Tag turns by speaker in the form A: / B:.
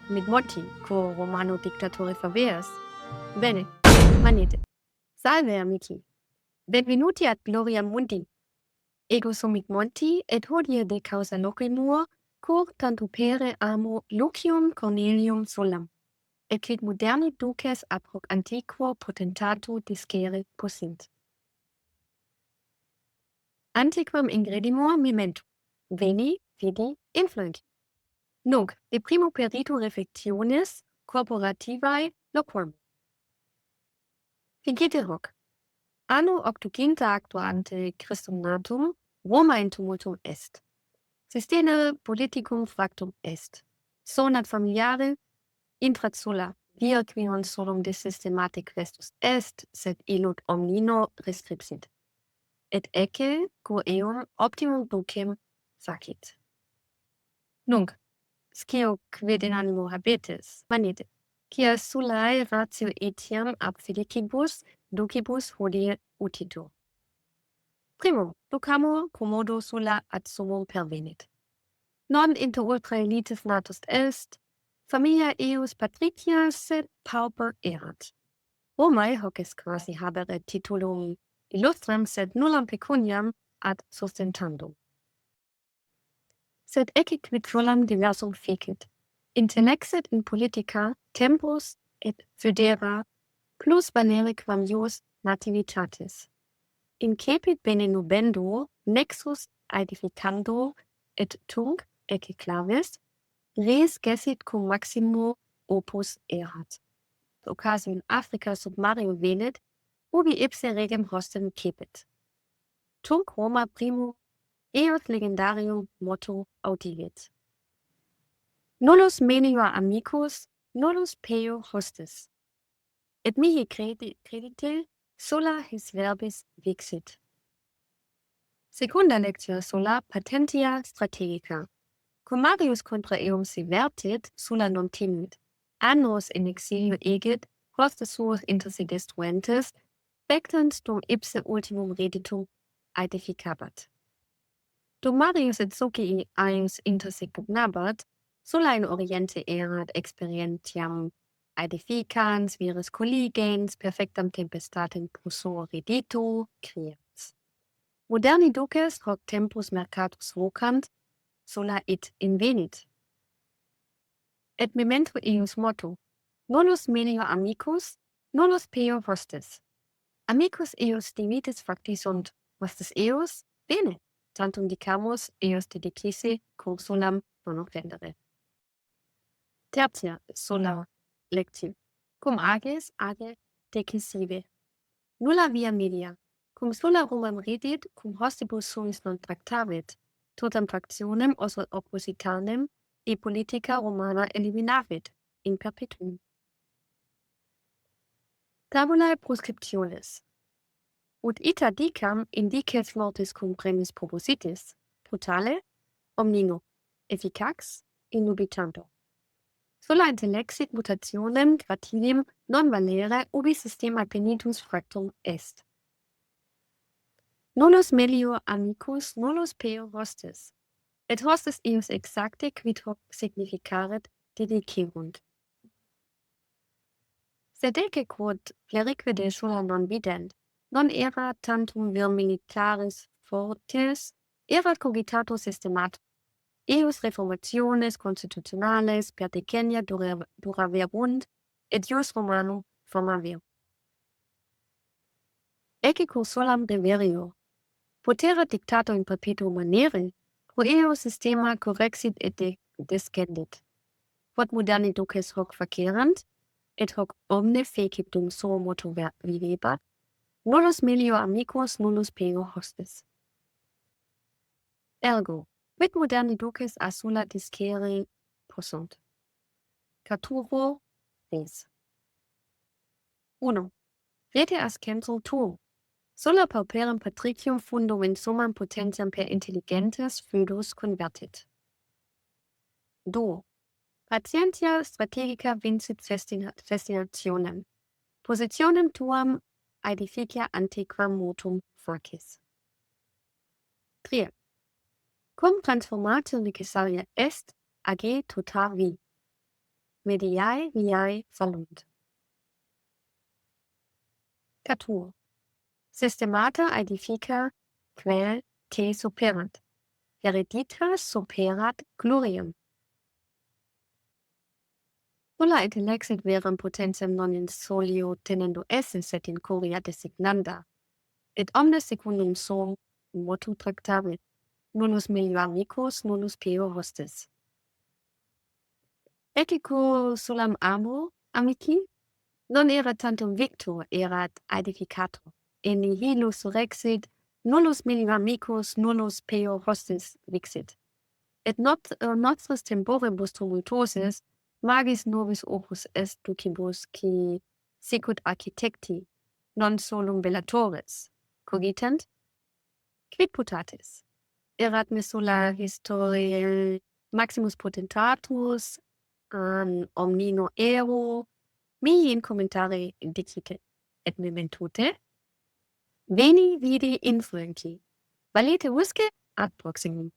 A: mit Monti, quo Romano dictatore faveas. Bene, manete. Salve, amici. Benvenuti ad gloria mundi. Ego sumit Monti, et hodie de causa locrimur, cur tanto pere amo Lucium Cornelium solam, et quid moderni duces approc antiquo potentato discere possint. Antiquam ingredimur memento, veni, vidi, influenti. Nunc, de primo perito reflectionis corporativae loquam. Ficite hoc. Anno 85 ante Christum natum, Roma in tumultum est. Sistene politicum fractum est. Sonat familiare, intrat sola, via qui non solum de systematic vestus est, sed illud omnino rescripsit. Et ecce, quo eum optimum ducem facit. Nunc, scio quid in animo habetis, manete, quia solae ratio etiam ab felicibus ducibus hodie utitur. Primum, ducamur commodo sola ad summum pervenit. Non inter ultra elitis natus est, familia eius patricia sed pauper erat. Romae hoc est quasi habere titulum illustrem sed nullam pecuniam ad sustentandum. Sed ecce quid volam diversum fecit. Intellexit in politica tempus et fidera plus banere quam ius nativitatis. Incepit bene nubendo nexus aedificando et tunc, ecce clavis, res gessit cum maximo opus erat. Occasium Africa sub Mario venet, ubi ipse regem hostem cepit. Tunc Roma primo eos legendarium motto audivit. Nullus melior amicus, nullus peo hostis. Et mihi credite, sola his verbis vixit. Secunda lectio sola patentia strategica. Cum Marius contra eum si vertit, sola non timid. Annos in exilio egit, hostes suos inter se destruentes, spectant dum ipse ultimum reditum aedificabat. Dum Marius et socii aius inter se pugnabat, sola in oriente erat experientiam aedificans viris colligens perfectam tempestatem prosor redito creans. Moderni duces hoc tempus mercatus vocant, sola it invenit. Et memento eius motto, nullus melior amicus, nullus peo hostis. Amicus eius dimitis facti sunt, hostis eius, bene, tantum dicamus eius dedicisse cum solam non offendere. Tertia sola lectio. Cum ages age decisive. Nulla via media. Cum sola Romam redit, cum hostibus suis non tractavit, totam factionem oppositanem e politica Romana eliminavit in perpetuum. Tabulae proscriptionis. Ut ita dicam indices mortis cum premis propositis, totale, omnino, efficax, inubitando. Sola intellexit mutationem gratidim non valere ubi systema penitus fractum est. Nullus melior amicus, nullus peo hostis. Et hostis eius exacte quid hoc significaret dedicerunt. Sed ecce quod pleriquide sola non vident, non erat tantum vir militaris fortis, erat cogitato systematum. Eius reformationes constitutionales per decenia duraverunt, et ius Romanum formaverunt. Ecce cur solam reverio. Potera dictato in perpetuum manere, quo eo systema correxit et descendit. Quod moderni duces hoc facerant, et hoc omne fecit dum suo motu vivebat, nullus melior amicus, nullus peo hostis. Ergo, quid moderni duces a sola discere possunt. Caturo res. 1. Rete ascenso tuum. Sola pauperem patricium fundum in summam potentiam per intelligentes foedus convertit. 2. Patientia strategica vincit festinationem. Positionem tuam aedificia antequam motum forcis. 3. Cum transformatio necessaria est age tota vi. mediae viae valunt. Catur. Systemata aedifica quel te superant. Hereditas superat gloriam. Ulla intellexit verum potentiam non in solio tenendo esse et in curia designanda. Et omnes secundum sum motu tractavit. Nulus melio amicus, nulus peo hostis. Etico solam amo, amici? Non erat tantum victor, erat aedificator. In nihilo surrexit, nullus melio amicus, nullus peo hostis vixit. Et nostris temporibus tumultuosis, magis nobis opus est ducibus, qui sicut architecti, non solum bellatores, cogitant? Quid putatis? Erat me sola historiae maximus potentatus, omnino ero, mihi in commentare dicite, et mementute, veni vidi influenti, valete usque ad proximum.